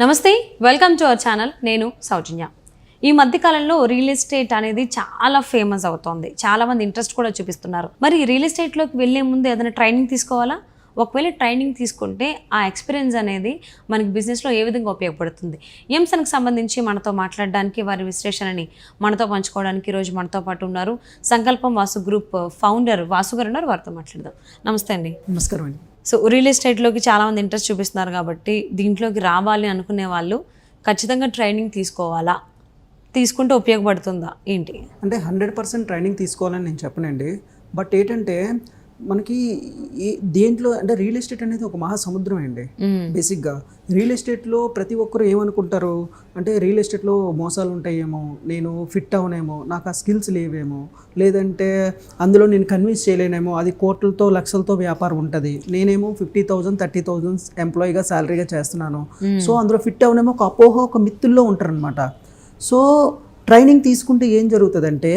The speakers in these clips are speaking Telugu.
నమస్తే, వెల్కమ్ టు అవర్ ఛానల్. నేను సౌజన్య. ఈ మధ్యకాలంలో రియల్ ఎస్టేట్ అనేది చాలా ఫేమస్ అవుతోంది. చాలామంది ఇంట్రెస్ట్ కూడా చూపిస్తున్నారు. మరి రియల్ ఎస్టేట్లోకి వెళ్ళే ముందు ఏదైనా ట్రైనింగ్ తీసుకోవాలా? ఒకవేళ ట్రైనింగ్ తీసుకుంటే ఆ ఎక్స్పీరియన్స్ అనేది మనకి బిజినెస్లో ఏ విధంగా ఉపయోగపడుతుంది? ఈ అంశానికి సంబంధించి మనతో మాట్లాడడానికి, వారి విశ్లేషణని మనతో పంచుకోవడానికి ఈరోజు మనతో పాటు ఉన్నారు సంకల్పం వాసు గ్రూప్ ఫౌండర్ వాసు గారు ఉన్నారు. వారితో మాట్లాడదాం. నమస్తే అండి. నమస్కారం అండి. సో రియల్ ఎస్టేట్లోకి చాలామంది ఇంట్రెస్ట్ చూపిస్తున్నారు కాబట్టి దీంట్లోకి రావాలి అనుకునే వాళ్ళు ఖచ్చితంగా ట్రైనింగ్ తీసుకోవాలా? తీసుకుంటే ఉపయోగపడుతుందా ఏంటి? అంటే 100% ట్రైనింగ్ తీసుకోవాలని నేను చెప్పనండి. బట్ ఏంటంటే మనకి దేంట్లో అంటే రియల్ ఎస్టేట్ అనేది ఒక మహాసముద్రం అండి. బేసిక్గా రియల్ ఎస్టేట్లో ప్రతి ఒక్కరు ఏమనుకుంటారు అంటే రియల్ ఎస్టేట్లో మోసాలు ఉంటాయేమో, నేను ఫిట్ అవనేమో, నాకు ఆ స్కిల్స్ లేవేమో, లేదంటే అందులో నేను కన్విన్స్ చేయలేనేమో, అది కోట్లతో లక్షలతో వ్యాపారం ఉంటుంది, నేనేమో 50,000 30,000 ఎంప్లాయీగా శాలరీగా చేస్తున్నాను, సో అందులో ఫిట్ అవనేమో ఒక అపోహ, ఒక మిత్తుల్లో ఉంటారనమాట. సో ట్రైనింగ్ తీసుకుంటే ఏం జరుగుతుందంటే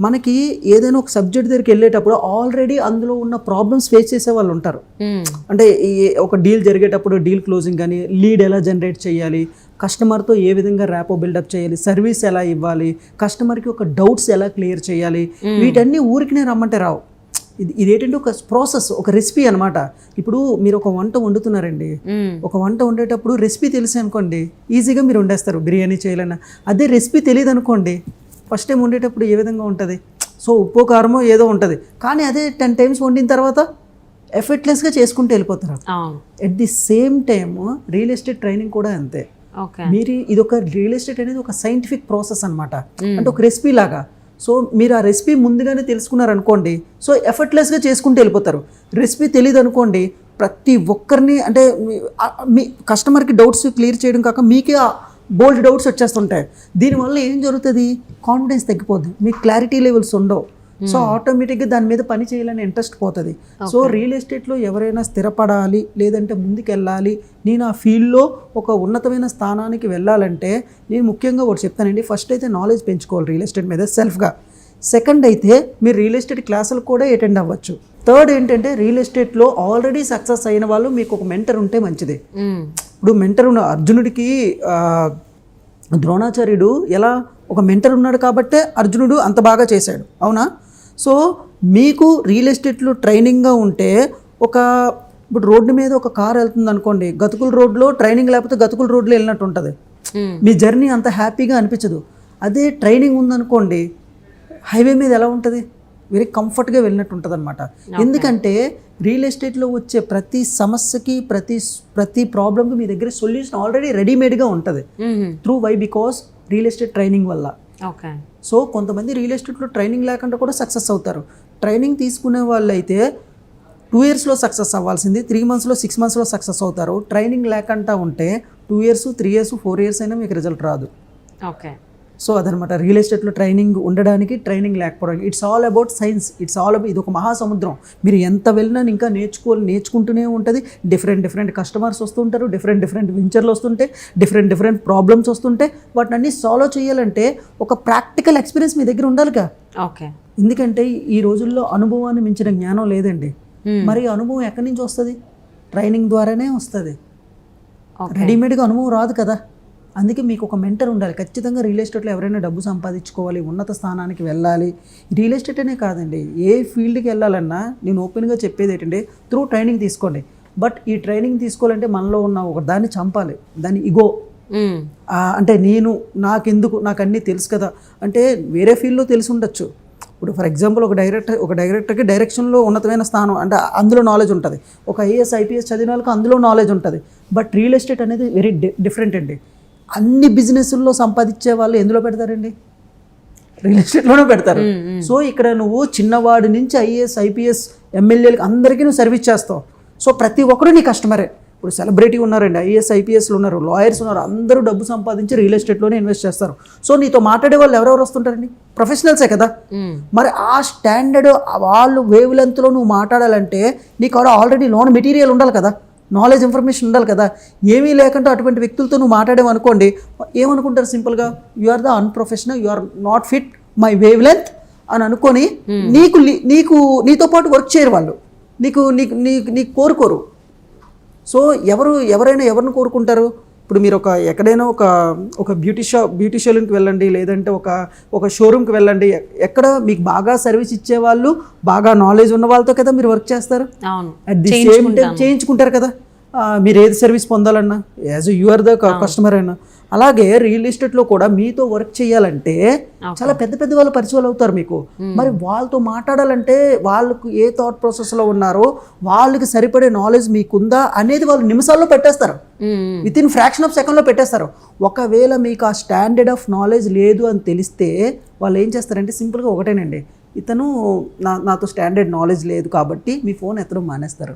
మనకి ఏదైనా ఒక సబ్జెక్ట్ దగ్గరికి వెళ్ళేటప్పుడు ఆల్రెడీ అందులో ఉన్న ప్రాబ్లమ్స్ ఫేస్ చేసే వాళ్ళు ఉంటారు. అంటే ఒక డీల్ జరిగేటప్పుడు డీల్ క్లోజింగ్ కానీ, లీడ్ ఎలా జనరేట్ చేయాలి, కస్టమర్తో ఏ విధంగా ర్యాపో బిల్డప్ చేయాలి, సర్వీస్ ఎలా ఇవ్వాలి, కస్టమర్కి ఒక డౌట్స్ ఎలా క్లియర్ చేయాలి, వీటన్నీ ఊరికినే రమ్మంటే రావు. ఇదేంటంటే ఒక ప్రాసెస్, ఒక రెసిపీ అనమాట. ఇప్పుడు మీరు ఒక వంట వండుతున్నారండి, ఒక వంట వండేటప్పుడు రెసిపీ తెలిసి అనుకోండి ఈజీగా మీరు వండేస్తారు, బిర్యానీ చేయాలన్నా. అదే రెసిపీ తెలియదు అనుకోండి, ఫస్ట్ టైం వండేటప్పుడు ఏ విధంగా ఉంటుంది, సో ఉప్పు కారమో ఏదో ఉంటుంది, కానీ అదే 10 times వండిన తర్వాత ఎఫర్ట్లెస్గా చేసుకుంటూ వెళ్ళిపోతారు. At the same time real estate training కూడా అంతే. మీరు ఇది ఒక రియల్ ఎస్టేట్ అనేది ఒక సైంటిఫిక్ ప్రాసెస్ అనమాట. అంటే ఒక రెసిపీ లాగా. సో మీరు ఆ రెసిపీ ముందుగానే తెలుసుకున్నారనుకోండి, సో ఎఫర్ట్లెస్గా చేసుకుంటూ వెళ్ళిపోతారు. రెసిపీ తెలియదు అనుకోండి, ప్రతి ఒక్కరిని అంటే మీ కస్టమర్కి డౌట్స్ క్లియర్ చేయడం కాక మీకే బోల్డ్ డౌట్స్ వచ్చేస్తుంటాయి. దీనివల్ల ఏం జరుగుతుంది, కాన్ఫిడెన్స్ తగ్గిపోద్ది, మీకు క్లారిటీ లెవెల్స్ ఉండవు. సో ఆటోమేటిక్గా దాని మీద పని చేయాలని ఇంట్రెస్ట్ పోతుంది. సో రియల్ ఎస్టేట్లో ఎవరైనా స్థిరపడాలి, లేదంటే ముందుకెళ్ళాలి, నేను ఆ ఫీల్డ్లో ఒక ఉన్నతమైన స్థానానికి వెళ్ళాలంటే నేను ముఖ్యంగా ఒకటి చెప్తానండి. ఫస్ట్ అయితే నాలెడ్జ్ పెంచుకోవాలి రియల్ ఎస్టేట్ మీద సెల్ఫ్గా. సెకండ్ అయితే మీరు రియల్ ఎస్టేట్ క్లాసులు కూడా అటెండ్ అవ్వచ్చు. థర్డ్ ఏంటంటే రియల్ ఎస్టేట్లో ఆల్రెడీ సక్సెస్ అయిన వాళ్ళు మీకు ఒక మెంటర్ ఉంటే మంచిది. ఇప్పుడు మెంటర్ ఉన్న అర్జునుడికి ద్రోణాచార్యుడు ఎలా ఒక మెంటర్ ఉన్నాడు కాబట్టే అర్జునుడు అంత బాగా చేశాడు, అవునా? సో మీకు రియల్ ఎస్టేట్లో ట్రైనింగ్గా ఉంటే ఇప్పుడు రోడ్డు మీద ఒక కార్ వెళ్తుంది అనుకోండి, గతుకుల రోడ్లో ట్రైనింగ్ లేకపోతే గతుకుల రోడ్లో వెళ్ళినట్టు ఉంటుంది, మీ జర్నీ అంత హ్యాపీగా అనిపించదు. అదే ట్రైనింగ్ ఉందనుకోండి, హైవే మీద ఎలా ఉంటుంది, వెరీ కంఫర్ట్గా వెళ్ళినట్టు ఉంటుంది అనమాట. ఎందుకంటే రియల్ ఎస్టేట్లో వచ్చే ప్రతి సమస్యకి, ప్రతి ప్రాబ్లమ్కి మీ దగ్గర సొల్యూషన్ ఆల్రెడీ రెడీమేడ్గా ఉంటుంది. బికాస్ రియల్ ఎస్టేట్ ట్రైనింగ్ వల్ల. సో కొంతమంది రియల్ ఎస్టేట్లో ట్రైనింగ్ లేకుండా కూడా సక్సెస్ అవుతారు. ట్రైనింగ్ తీసుకునే వాళ్ళు అయితే 2 yearsలో సక్సెస్ అవ్వాల్సింది 3 monthsలో 6 monthsలో సక్సెస్ అవుతారు. ట్రైనింగ్ లేకుండా ఉంటే 2 years 3 years 4 years అయినా మీకు రిజల్ట్ రాదు. సో అదనమాట రియల్ ఎస్టేట్లో ట్రైనింగ్ ఉండడానికి, ట్రైనింగ్ లేకపోవడానికి. It's all about science. ఇది ఒక మహాసముద్రం. మీరు ఎంత వెళ్ళినా ఇంకా నేర్చుకుంటూనే ఉంటుంది. డిఫరెంట్ కస్టమర్స్ వస్తుంటారు, డిఫరెంట్ వెంచర్లు వస్తుంటే, డిఫరెంట్ ప్రాబ్లమ్స్ వస్తుంటే, వాటిని అన్ని సాల్వ్ చేయాలంటే ఒక ప్రాక్టికల్ ఎక్స్పీరియన్స్ మీ దగ్గర ఉండాలిగా. ఎందుకంటే ఈ రోజుల్లో అనుభవాన్ని మించిన జ్ఞానం లేదండి. మరి అనుభవం ఎక్కడి నుంచి వస్తుంది? ట్రైనింగ్ ద్వారానే వస్తుంది. రెడీమేడ్గా అనుభవం రాదు కదా. అందుకే మీకు ఒక మెంటర్ ఉండాలి ఖచ్చితంగా. రియల్ ఎస్టేట్లో ఎవరైనా డబ్బు సంపాదించుకోవాలి, ఉన్నత స్థానానికి వెళ్ళాలి, రియల్ ఎస్టేట్ అనే కాదండి, ఏ ఫీల్డ్కి వెళ్ళాలన్నా నేను ఓపెన్గా చెప్పేది ఏంటంటే త్రూ ట్రైనింగ్ తీసుకోండి. బట్ ఈ ట్రైనింగ్ తీసుకోవాలంటే మనలో ఉన్న ఒక దాన్ని చంపాలి, దాన్ని ఇగో. అంటే నాకు అన్నీ తెలుసు కదా అంటే వేరే ఫీల్డ్లో తెలిసి ఉండొచ్చు. ఇప్పుడు ఫర్ ఎగ్జాంపుల్ ఒక డైరెక్టర్కి డైరెక్షన్లో ఉన్నతమైన స్థానం అంటే అందులో నాలెడ్జ్ ఉంటుంది. ఒక IAS IPS చదివిన వాళ్ళకి అందులో నాలెడ్జ్ ఉంటుంది. బట్ రియల్ ఎస్టేట్ అనేది వెరీ డిఫరెంట్ అండి. అన్ని బిజినెస్ల్లో సంపాదించే వాళ్ళు ఎందులో పెడతారండి? రియల్ ఎస్టేట్లోనే పెడతారు. సో ఇక్కడ నువ్వు చిన్నవాడి నుంచి IAS IPS MLAలకి అందరికీ నువ్వు సర్వీస్ చేస్తావు. సో ప్రతి ఒక్కరు నీ కస్టమరే. ఇప్పుడు సెలబ్రిటీ ఉన్నారండి, IAS IPSలు ఉన్నారు, లాయర్స్ ఉన్నారు, అందరూ డబ్బు సంపాదించి రియల్ ఎస్టేట్లోనే ఇన్వెస్ట్ చేస్తారు. సో నీతో మాట్లాడే వాళ్ళు ఎవరెవరు వస్తుంటారండి? ప్రొఫెషనల్సే కదా. మరి ఆ స్టాండర్డ్ వాళ్ళు వేవ్ లెంత్లో నువ్వు మాట్లాడాలంటే నీకు ఆల్రెడీ లోన్ మెటీరియల్ ఉండాలి కదా, నాలెడ్జ్ ఇన్ఫర్మేషన్ ఉండాలి కదా. ఏమీ లేకుండా అటువంటి వ్యక్తులతో నువ్వు మాట్లాడేవనుకోండి, ఏమనుకుంటారు సింపుల్గా, you are the unprofessional, you are not fit my wavelength అని అనుకొని నీతో పాటు వర్క్ చేయరు వాళ్ళు, నీకు కోరుకోరు. సో ఎవరైనా ఎవరిని కోరుకుంటారు? ఇప్పుడు మీరు ఎక్కడైనా ఒక బ్యూటీషియన్కి వెళ్ళండి, లేదంటే ఒక షోరూమ్కి వెళ్ళండి, ఎక్కడ మీకు బాగా సర్వీస్ ఇచ్చేవాళ్ళు, బాగా నాలెడ్జ్ ఉన్న వాళ్ళతో కదా మీరు వర్క్ చేస్తారు. అవును, అట్ ది సేమ్ టైం చేయించుకుంటారు కదా. మీరు ఏది సర్వీస్ పొందాలన్నా as you are the customer అయినా, అలాగే రియల్ ఎస్టేట్లో కూడా మీతో వర్క్ చేయాలంటే చాలా పెద్ద పెద్ద వాళ్ళు పరిచయాలు అవుతారు మీకు. మరి వాళ్ళతో మాట్లాడాలంటే వాళ్ళకు ఏ థాట్ ప్రాసెస్లో ఉన్నారో, వాళ్ళకి సరిపడే నాలెడ్జ్ మీకుందా అనేది వాళ్ళు నిమిషాల్లో పెట్టేస్తారు, విత్ ఇన్ ఫ్రాక్షన్ ఆఫ్ సెకండ్లో పెట్టేస్తారు. ఒకవేళ మీకు ఆ స్టాండర్డ్ ఆఫ్ నాలెడ్జ్ లేదు అని తెలిస్తే వాళ్ళు ఏం చేస్తారంటే సింపుల్గా ఒకటేనండి, ఇతను నాతో స్టాండర్డ్ నాలెడ్జ్ లేదు కాబట్టి మీ ఫోన్ ఎత్తడం మానేస్తారు.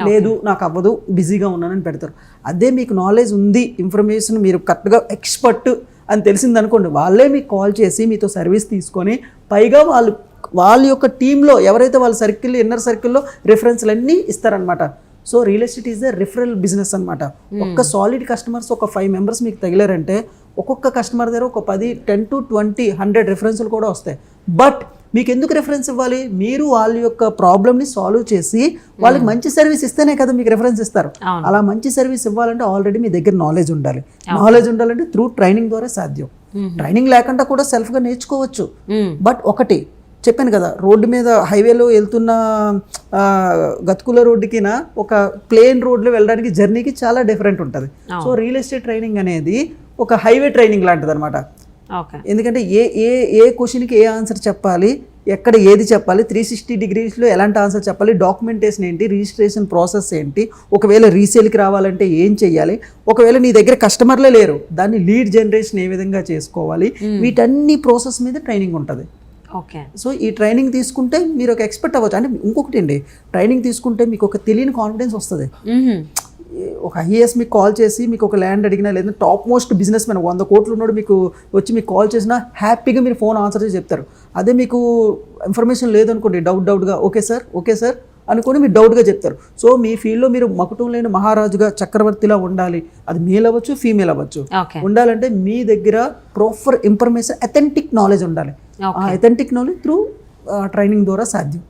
లేదు నాకు అవ్వదు, బిజీగా ఉన్నానని పెడతారు. అదే మీకు నాలెడ్జ్ ఉంది, ఇన్ఫర్మేషన్ మీరు కరెక్ట్గా ఎక్స్పర్ట్ అని తెలిసిందనుకోండి, వాళ్ళే మీకు కాల్ చేసి మీతో సర్వీస్ తీసుకొని, పైగా వాళ్ళ యొక్క టీంలో ఎవరైతే వాళ్ళ సర్కిల్ ఇన్నర్ సర్కిల్లో రిఫరెన్స్లు అన్నీ ఇస్తారనమాట. So real estate is the referral business అనమాట. ఒక్క సాలిడ్ కస్టమర్స్ ఒక 5 మెంబర్స్ మీకు తగిలారంటే ఒక్కొక్క కస్టమర్ దగ్గర ఒక 10 to 20 100 రిఫరెన్స్లు కూడా వస్తాయి. బట్ మీకు ఎందుకు రిఫరెన్స్ ఇవ్వాలి? మీరు వాళ్ళ యొక్క ప్రాబ్లమ్ని సాల్వ్ చేసి వాళ్ళకి మంచి సర్వీస్ ఇస్తేనే కదా మీకు రిఫరెన్స్ ఇస్తారు. అలా మంచి సర్వీస్ ఇవ్వాలంటే ఆల్రెడీ మీ దగ్గర నాలెడ్జ్ ఉండాలి. నాలెడ్జ్ ఉండాలంటే త్రూ ట్రైనింగ్ ద్వారా సాధ్యం. ట్రైనింగ్ లేకుండా కూడా సెల్ఫ్గా నేర్చుకోవచ్చు. బట్ ఒకటి చెప్పాను కదా, రోడ్డు మీద హైవేలో వెళ్తున్న గతుకుల రోడ్డుకిన ఒక ప్లేన్ రోడ్లో వెళ్ళడానికి జర్నీకి చాలా డిఫరెంట్ ఉంటుంది. సో రియల్ ఎస్టేట్ ట్రైనింగ్ అనేది ఒక హైవే ట్రైనింగ్ లాంటిది అనమాట. ఎందుకంటే ఏ క్వశ్చన్కి ఏ ఆన్సర్ చెప్పాలి, ఎక్కడ ఏది చెప్పాలి, 360 degreesలో ఎలాంటి ఆన్సర్ చెప్పాలి, డాక్యుమెంటేషన్ ఏంటి, రిజిస్ట్రేషన్ ప్రాసెస్ ఏంటి, ఒకవేళ రీసేల్కి రావాలంటే ఏం చేయాలి, ఒకవేళ నీ దగ్గర కస్టమర్లే లేరు దాన్ని లీడ్ జనరేషన్ ఏ విధంగా చేసుకోవాలి, వీటన్ని ప్రాసెస్ మీద ట్రైనింగ్ ఉంటుంది. సో ఈ ట్రైనింగ్ తీసుకుంటే మీరు ఒక ఎక్స్పర్ట్ అవ్వచ్చు. అంటే ఇంకొకటి అండి, ట్రైనింగ్ తీసుకుంటే మీకు ఒక తెలియని కాన్ఫిడెన్స్ వస్తుంది. ఒక ఐఏఎస్ మీకు కాల్ చేసి మీకు ఒక ల్యాండ్ అడిగినా, లేదా టాప్ మోస్ట్ బిజినెస్ మ్యాన్ 100 కోట్లు ఉన్నాడు మీకు వచ్చి మీకు కాల్ చేసినా హ్యాపీగా మీరు ఫోన్ ఆన్సర్ చేసి చెప్తారు. అదే మీకు ఇన్ఫర్మేషన్ లేదనుకోండి, డౌట్గా ఓకే సార్ అనుకొని మీరు డౌట్గా చెప్తారు. సో మీ ఫీల్డ్లో మీరు మకుటం లేని మహారాజుగా చక్రవర్తిలా ఉండాలి. అది మేల్ అవ్వచ్చు, ఫీమేల్ అవ్వచ్చు. ఉండాలంటే మీ దగ్గర ప్రాపర్ ఇన్ఫర్మేషన్, అథెంటిక్ నాలెడ్జ్ ఉండాలి. ఆ అథెంటిక్ నాలెడ్జ్ త్రూ ట్రైనింగ్ ద్వారా సాధ్యం.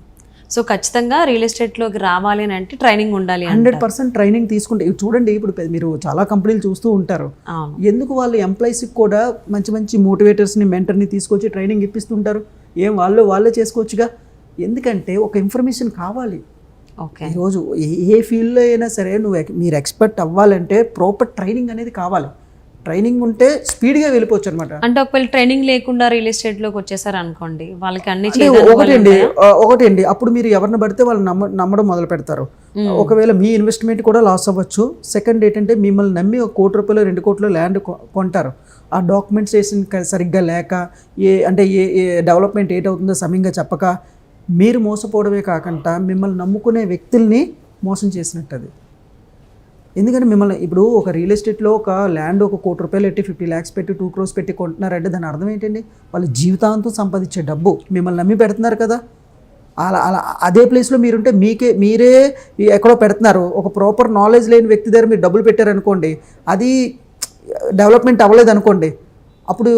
సో ఖచ్చితంగా రియల్ ఎస్టేట్లోకి రావాలి అని అంటే ట్రైనింగ్ ఉండాలి. 100% ట్రైనింగ్ తీసుకుంటే చూడండి, ఇప్పుడు మీరు చాలా కంపెనీలు చూస్తూ ఉంటారు. ఎందుకు వాళ్ళు ఎంప్లాయీస్కి కూడా మంచి మోటివేటర్స్ని, మెంటర్ని తీసుకొచ్చి ట్రైనింగ్ ఇప్పిస్తుంటారు? ఏం వాళ్ళే చేసుకోవచ్చుగా. ఎందుకంటే ఒక ఇన్ఫర్మేషన్ కావాలి. ఈరోజు ఏ ఫీల్డ్లో అయినా సరే మీరు ఎక్స్పర్ట్ అవ్వాలంటే ప్రాపర్ ట్రైనింగ్ అనేది కావాలి. ట్రైనింగ్ ఉంటే స్పీడ్గా వెళ్ళిపోవచ్చు అనమాట. అంటే ఒకవేళ ట్రైనింగ్ లేకుండా రియల్ ఎస్టేట్లోకి వచ్చేసారు అనుకోండి, వాళ్ళకి అన్ని ఒకటండి అప్పుడు మీరు ఎవరిని పడితే వాళ్ళు నమ్మడం మొదలు పెడతారు. ఒకవేళ మీ ఇన్వెస్ట్మెంట్ కూడా లాస్ అవ్వచ్చు. సెకండ్ ఏంటంటే మిమ్మల్ని నమ్మి 1 కోటి రూపాయలు 2 కోట్ల ల్యాండ్ కొంటారు. ఆ డాక్యుమెంటేషన్ సరిగ్గా లేక, ఏ డెవలప్మెంట్ ఏటవుతుందో సమయంగా చెప్పక మీరు మోసపోవడమే కాకుండా మిమ్మల్ని నమ్ముకునే వ్యక్తుల్ని మోసం చేసినట్టు అది. ఎందుకంటే మిమ్మల్ని ఇప్పుడు ఒక రియల్ ఎస్టేట్లో ఒక ల్యాండ్ 1 కోటి రూపాయలు పెట్టి 50 lakhs పెట్టి 2 crores పెట్టి కొంటున్నారంటే దాని అర్థం ఏంటండి? వాళ్ళు జీవితాంతం సంపాదించే డబ్బు మిమ్మల్ని నమ్మి పెడుతున్నారు కదా. అలా అదే ప్లేస్లో మీరుంటే మీరే ఎక్కడో పెడుతున్నారు. ఒక ప్రాపర్ నాలెడ్జ్ లేని వ్యక్తి దగ్గర మీరు డబ్బులు పెట్టారనుకోండి, అది డెవలప్మెంట్ అవ్వలేదు అనుకోండి, అప్పుడు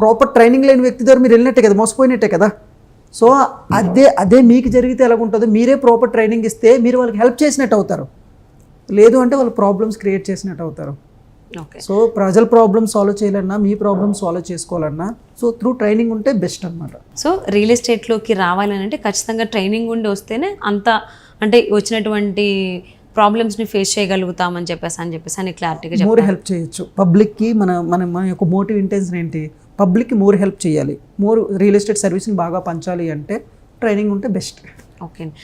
ప్రాపర్ ట్రైనింగ్ లేని వ్యక్తి దగ్గర మీరు వెళ్ళినట్టే కదా, మోసపోయినట్టే కదా. సో అదే మీకు జరిగితే ఎలాగుంటుందో, మీరే ప్రాపర్ ట్రైనింగ్ ఇస్తే మీరు వాళ్ళకి హెల్ప్ చేసినట్టు అవుతారు. లేదు అంటే వాళ్ళు ప్రాబ్లమ్స్ క్రియేట్ చేసినట్టు అవుతారు. సో ప్రజల ప్రాబ్లమ్ సాల్వ్ చేయాలన్నా, మీ ప్రాబ్లమ్ సాల్వ్ చేసుకోవాలన్నా, సో త్రూ ట్రైనింగ్ ఉంటే బెస్ట్ అనమాట. సో రియల్ ఎస్టేట్లోకి రావాలని అంటే ఖచ్చితంగా ట్రైనింగ్ ఉండి వస్తేనే అంత అంటే వచ్చినటువంటి ప్రాబ్లమ్స్ని ఫేస్ చేయగలుగుతామని చెప్పేసి అని క్లారిటీగా మోర్ హెల్ప్ చేయొచ్చు పబ్లిక్కి. మన యొక్క మోటివ్ ఇంటెన్షన్ ఏంటి? పబ్లిక్కి మోర్ హెల్ప్ చేయాలి, మోర్ రియల్ ఎస్టేట్ సర్వీస్ని బాగా పంచాలి అంటే ట్రైనింగ్ ఉంటే బెస్ట్. ఓకే.